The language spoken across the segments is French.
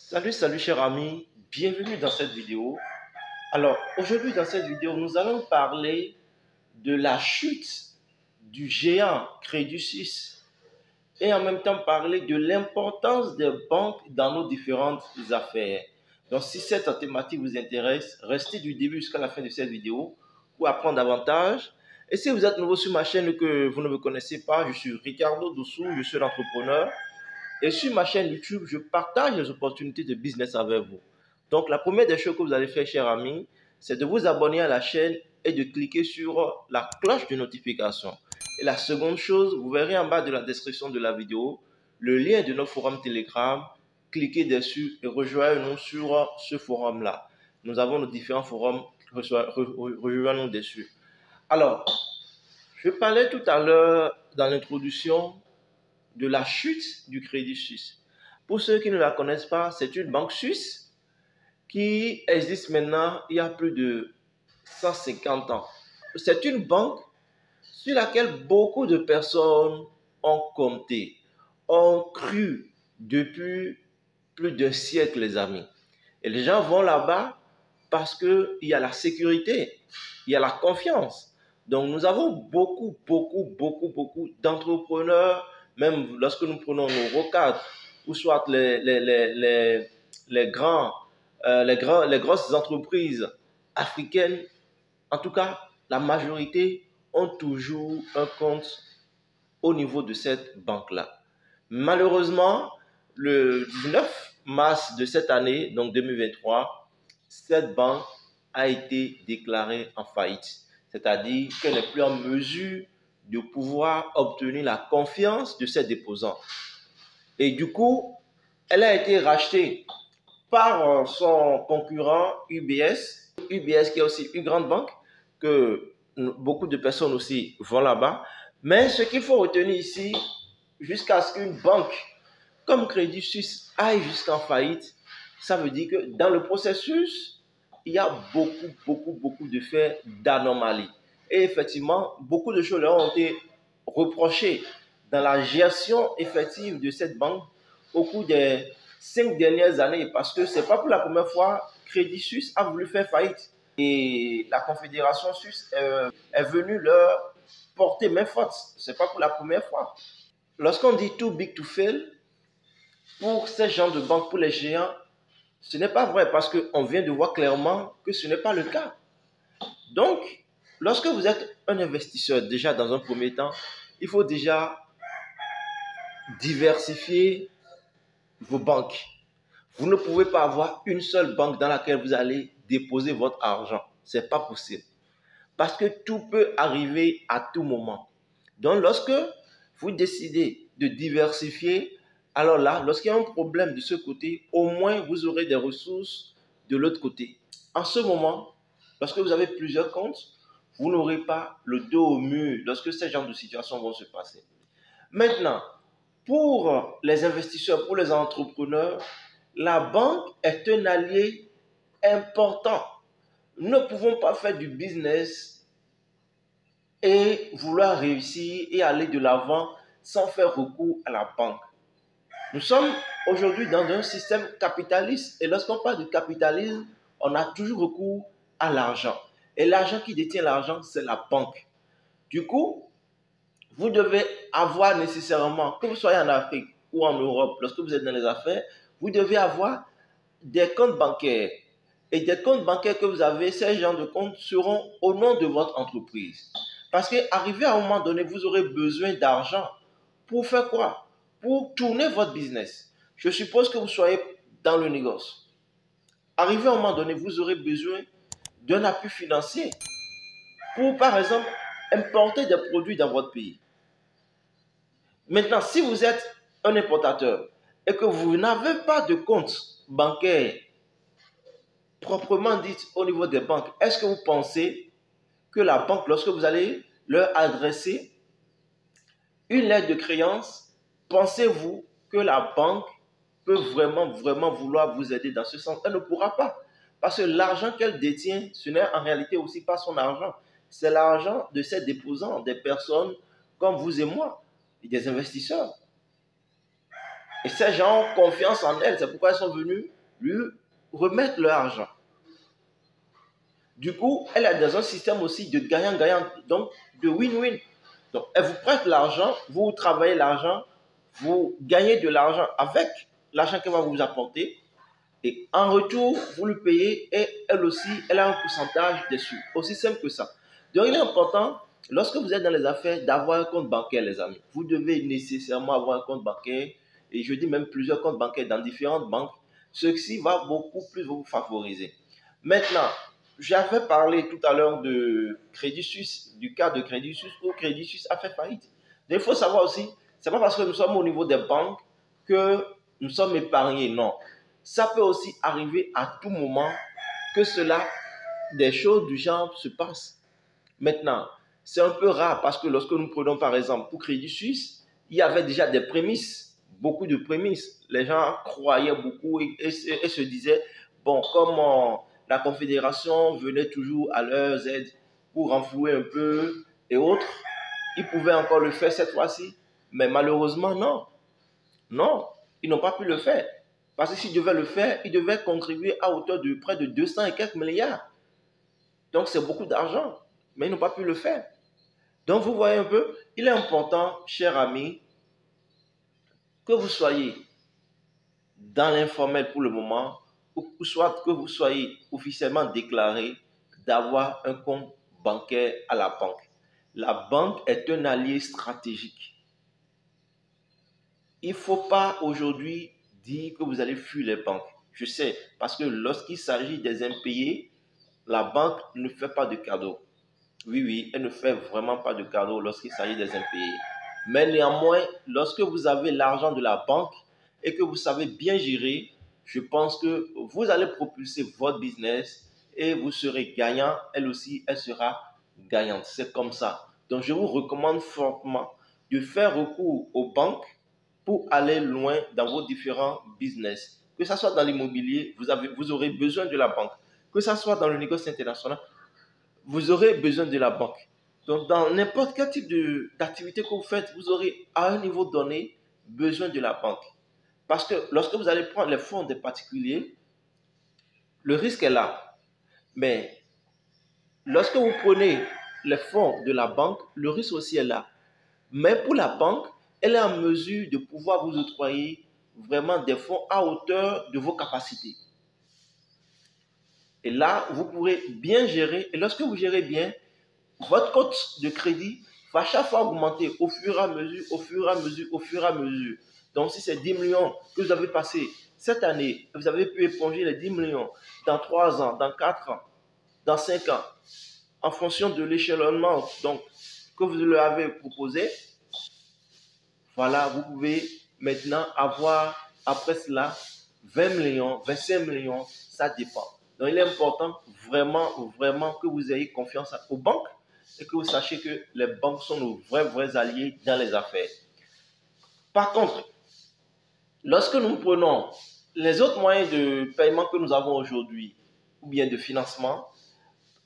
Salut chers amis, bienvenue dans cette vidéo. Alors aujourd'hui dans cette vidéo, nous allons parler de la chute du géant Crédit Suisse et en même temps parler de l'importance des banques dans nos différentes affaires. Donc si cette thématique vous intéresse, restez du début jusqu'à la fin de cette vidéo pour apprendre davantage. Et si vous êtes nouveau sur ma chaîne et que vous ne me connaissez pas, je suis Ricardo Doussou, je suis l'entrepreneur. Et sur ma chaîne YouTube, je partage les opportunités de business avec vous. Donc, la première des choses que vous allez faire, chers amis, c'est de vous abonner à la chaîne et de cliquer sur la cloche de notification. Et la seconde chose, vous verrez en bas de la description de la vidéo le lien de notre forum Telegram. Cliquez dessus et rejoignez-nous sur ce forum-là. Nous avons nos différents forums, rejoignez-nous dessus. Alors, je parlais tout à l'heure dans l'introduction de la chute du Crédit Suisse. Pour ceux qui ne la connaissent pas, c'est une banque suisse qui existe maintenant il y a plus de 150 ans. C'est une banque sur laquelle beaucoup de personnes ont compté, ont cru depuis plus d'un siècle, les amis. Et les gens vont là-bas parce qu'il y a la sécurité, il y a la confiance. Donc nous avons beaucoup d'entrepreneurs, même lorsque nous prenons nos recadres, ou soit les grosses entreprises africaines, en tout cas, la majorité ont toujours un compte au niveau de cette banque-là. Malheureusement, le 19 mars de cette année, donc 2023, cette banque a été déclarée en faillite. C'est-à-dire qu'elle n'est plus en mesure de pouvoir obtenir la confiance de ses déposants. Et du coup, elle a été rachetée par son concurrent UBS. UBS qui est aussi une grande banque, que beaucoup de personnes aussi vont là-bas. Mais ce qu'il faut retenir ici, jusqu'à ce qu'une banque comme Crédit Suisse aille jusqu'en faillite, ça veut dire que dans le processus, il y a beaucoup de faits d'anomalies. Et effectivement, beaucoup de choses leur ont été reprochées dans la gestion effective de cette banque au cours des 5 dernières années. Parce que ce n'est pas pour la première fois que Crédit Suisse a voulu faire faillite. Et la Confédération suisse est venue leur porter main forte. Ce n'est pas pour la première fois. Lorsqu'on dit too big to fail, pour ces genres de banques, pour les géants, ce n'est pas vrai parce qu'on vient de voir clairement que ce n'est pas le cas. Donc, lorsque vous êtes un investisseur, déjà dans un premier temps, il faut déjà diversifier vos banques. Vous ne pouvez pas avoir une seule banque dans laquelle vous allez déposer votre argent. Ce n'est pas possible. Parce que tout peut arriver à tout moment. Donc, lorsque vous décidez de diversifier, alors là, lorsqu'il y a un problème de ce côté, au moins vous aurez des ressources de l'autre côté. En ce moment, lorsque vous avez plusieurs comptes, vous n'aurez pas le dos au mur lorsque ces genres de situations vont se passer. Maintenant, pour les investisseurs, pour les entrepreneurs, la banque est un allié important. Nous ne pouvons pas faire du business et vouloir réussir et aller de l'avant sans faire recours à la banque. Nous sommes aujourd'hui dans un système capitaliste et lorsqu'on parle de capitalisme, on a toujours recours à l'argent. Et l'argent qui détient l'argent, c'est la banque. Du coup, vous devez avoir nécessairement, que vous soyez en Afrique ou en Europe, lorsque vous êtes dans les affaires, vous devez avoir des comptes bancaires. Et des comptes bancaires que vous avez, ces genres de comptes seront au nom de votre entreprise. Parce qu'arrivé à un moment donné, vous aurez besoin d'argent. Pour faire quoi? Pour tourner votre business. Je suppose que vous soyez dans le négoce. Arrivé à un moment donné, vous aurez besoin d'un appui financier pour, par exemple, importer des produits dans votre pays. Maintenant, si vous êtes un importateur et que vous n'avez pas de compte bancaire proprement dit au niveau des banques, est-ce que vous pensez que la banque, lorsque vous allez leur adresser une lettre de créance, pensez-vous que la banque peut vraiment vouloir vous aider dans ce sens? Elle ne pourra pas. Parce que l'argent qu'elle détient, ce n'est en réalité aussi pas son argent. C'est l'argent de ses déposants, des personnes comme vous et moi, et des investisseurs. Et ces gens ont confiance en elle. C'est pourquoi ils sont venus lui remettre leur argent. Du coup, elle est dans un système aussi de gagnant-gagnant, donc de win-win. Donc, elle vous prête l'argent, vous travaillez l'argent, vous gagnez de l'argent avec l'argent qu'elle va vous apporter. Et en retour, vous lui payez et elle aussi, elle a un pourcentage dessus. Aussi simple que ça. Donc, il est important, lorsque vous êtes dans les affaires, d'avoir un compte bancaire, les amis. Vous devez nécessairement avoir un compte bancaire, et je dis même plusieurs comptes bancaires dans différentes banques. Ceci va beaucoup plus vous favoriser. Maintenant, j'avais parlé tout à l'heure de Crédit Suisse, du cas de Crédit Suisse où Crédit Suisse a fait faillite. Donc, il faut savoir aussi, ce n'est pas parce que nous sommes au niveau des banques que nous sommes épargnés, non. Ça peut aussi arriver à tout moment que des choses du genre se passent. Maintenant, c'est un peu rare parce que lorsque nous prenons par exemple pour Crédit Suisse, il y avait déjà des prémices, beaucoup de prémices. Les gens croyaient beaucoup et se disaient, bon, comme la Confédération venait toujours à leur aide pour renflouer un peu et autres, ils pouvaient encore le faire cette fois-ci. Mais malheureusement, non. Non, ils n'ont pas pu le faire. Parce que s'ils devaient le faire, ils devaient contribuer à hauteur de près de 200 et quelques milliards. Donc c'est beaucoup d'argent, mais ils n'ont pas pu le faire. Donc vous voyez un peu, il est important, chers amis, que vous soyez dans l'informel pour le moment, ou soit que vous soyez officiellement déclaré d'avoir un compte bancaire à la banque. La banque est un allié stratégique. Il ne faut pas aujourd'hui dire que vous allez fuir les banques. Je sais, parce que lorsqu'il s'agit des impayés, la banque ne fait pas de cadeaux. Oui, elle ne fait vraiment pas de cadeaux lorsqu'il s'agit des impayés. Mais néanmoins, lorsque vous avez l'argent de la banque et que vous savez bien gérer, je pense que vous allez propulser votre business et vous serez gagnant. Elle aussi, elle sera gagnante. C'est comme ça. Donc, je vous recommande fortement de faire recours aux banques pour aller loin dans vos différents business. Que ce soit dans l'immobilier, vous aurez besoin de la banque. Que ce soit dans le négoce international, vous aurez besoin de la banque. Donc, dans n'importe quel type d'activité que vous faites, vous aurez à un niveau donné besoin de la banque. Parce que lorsque vous allez prendre les fonds des particuliers, le risque est là. Mais lorsque vous prenez les fonds de la banque, le risque aussi est là. Mais pour la banque, elle est en mesure de pouvoir vous octroyer vraiment des fonds à hauteur de vos capacités. Et là, vous pourrez bien gérer. Et lorsque vous gérez bien, votre cote de crédit va chaque fois augmenter au fur et à mesure, au fur et à mesure, au fur et à mesure. Donc, si c'est 10 millions que vous avez passé cette année, vous avez pu éponger les 10 millions dans 3 ans, dans 4 ans, dans 5 ans, en fonction de l'échelonnement donc, que vous leur avez proposé, voilà, vous pouvez maintenant avoir, après cela, 20 millions, 25 millions, ça dépend. Donc, il est important vraiment que vous ayez confiance aux banques et que vous sachiez que les banques sont nos vrais alliés dans les affaires. Par contre, lorsque nous prenons les autres moyens de paiement que nous avons aujourd'hui, ou bien de financement,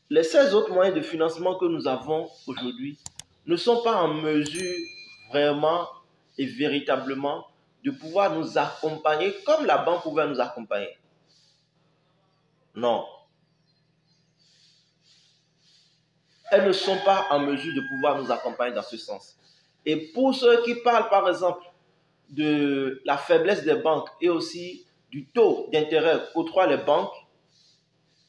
les 16 autres moyens de financement que nous avons aujourd'hui ne sont pas en mesure vraiment et véritablement de pouvoir nous accompagner comme la banque pouvait nous accompagner. Non. Elles ne sont pas en mesure de pouvoir nous accompagner dans ce sens. Et pour ceux qui parlent, par exemple, de la faiblesse des banques et aussi du taux d'intérêt qu'octroient les banques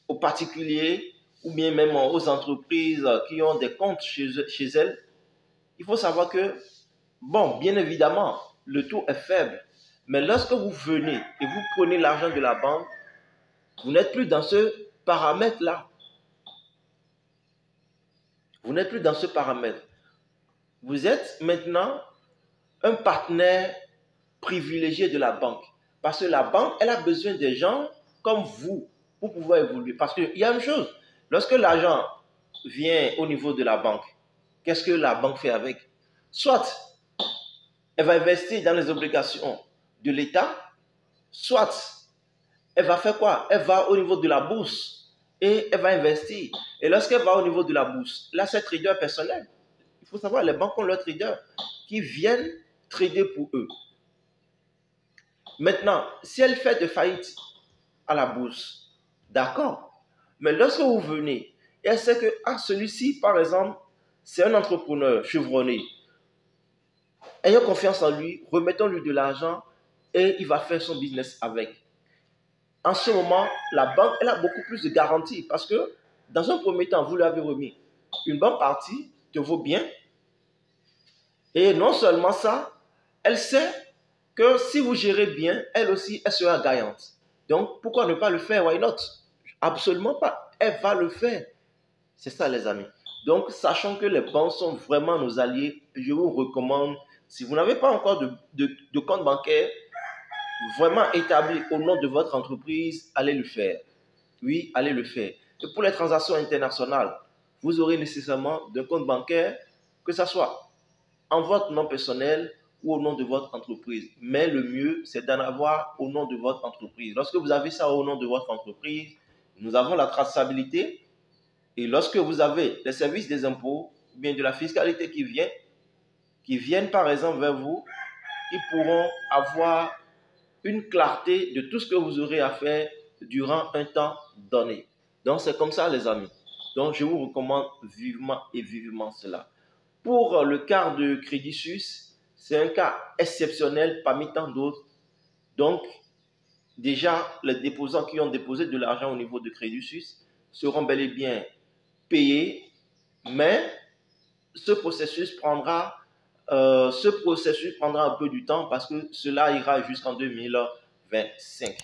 aux particuliers ou bien même aux entreprises qui ont des comptes chez elles, il faut savoir que, bon, bien évidemment, le taux est faible. Mais lorsque vous venez et vous prenez l'argent de la banque, vous n'êtes plus dans ce paramètre-là. Vous n'êtes plus dans ce paramètre. Vous êtes maintenant un partenaire privilégié de la banque. Parce que la banque, elle a besoin des gens comme vous pour pouvoir évoluer. Parce qu'il y a une chose, lorsque l'argent vient au niveau de la banque, qu'est-ce que la banque fait avec? Soit elle va investir dans les obligations de l'État, soit elle va faire quoi? Elle va au niveau de la bourse et elle va investir. Et lorsqu'elle va au niveau de la bourse, là c'est trader personnel. Il faut savoir, les banques ont leurs traders qui viennent trader pour eux. Maintenant, si elle fait de faillite à la bourse, d'accord. Mais lorsque vous venez, et elle sait que celui-ci, par exemple, c'est un entrepreneur chevronné, ayons confiance en lui, remettons-lui de l'argent et il va faire son business avec. En ce moment, la banque, elle a beaucoup plus de garanties parce que dans un premier temps, vous lui avez remis une bonne partie de vos biens et non seulement ça, elle sait que si vous gérez bien, elle aussi, elle sera gagnante. Donc, pourquoi ne pas le faire? Why not? Absolument pas. Elle va le faire. C'est ça, les amis. Donc, sachant que les banques sont vraiment nos alliés, je vous recommande, si vous n'avez pas encore de compte bancaire vraiment établi au nom de votre entreprise, allez le faire. Oui, allez le faire. Et pour les transactions internationales, vous aurez nécessairement un compte bancaire, que ce soit en votre nom personnel ou au nom de votre entreprise. Mais le mieux, c'est d'en avoir au nom de votre entreprise. Lorsque vous avez ça au nom de votre entreprise, nous avons la traçabilité. Et lorsque vous avez les services des impôts, ou bien de la fiscalité qui viennent par exemple vers vous, ils pourront avoir une clarté de tout ce que vous aurez à faire durant un temps donné. Donc c'est comme ça les amis. Donc je vous recommande vivement et vivement cela. Pour le cas de Crédit Suisse, c'est un cas exceptionnel parmi tant d'autres. Donc déjà les déposants qui ont déposé de l'argent au niveau de Crédit Suisse seront bel et bien payés, mais ce processus prendra un peu du temps parce que cela ira jusqu'en 2025.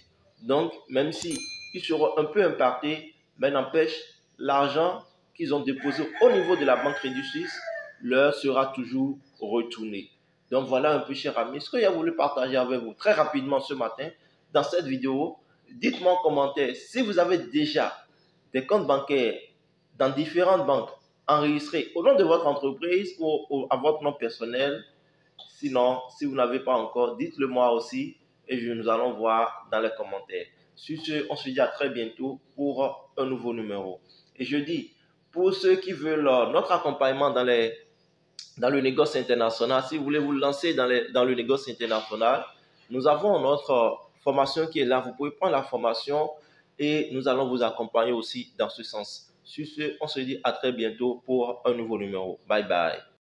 Donc, même si ils seront un peu impactés, mais n'empêche, l'argent qu'ils ont déposé au niveau de la Banque Crédit Suisse leur sera toujours retourné. Donc voilà un peu, cher ami, ce que j'ai voulu partager avec vous très rapidement ce matin dans cette vidéo. Dites-moi en commentaire si vous avez déjà des comptes bancaires dans différentes banques enregistrés au nom de votre entreprise ou à votre nom personnel. Sinon, si vous n'avez pas encore, dites-le moi aussi et nous allons voir dans les commentaires. Sur ce, on se dit à très bientôt pour un nouveau numéro. Et je dis, pour ceux qui veulent notre accompagnement dans le négoce international, si vous voulez vous lancer dans le négoce international, nous avons notre formation qui est là. Vous pouvez prendre la formation et nous allons vous accompagner aussi dans ce sens. Sur ce, on se dit à très bientôt pour un nouveau numéro. Bye bye.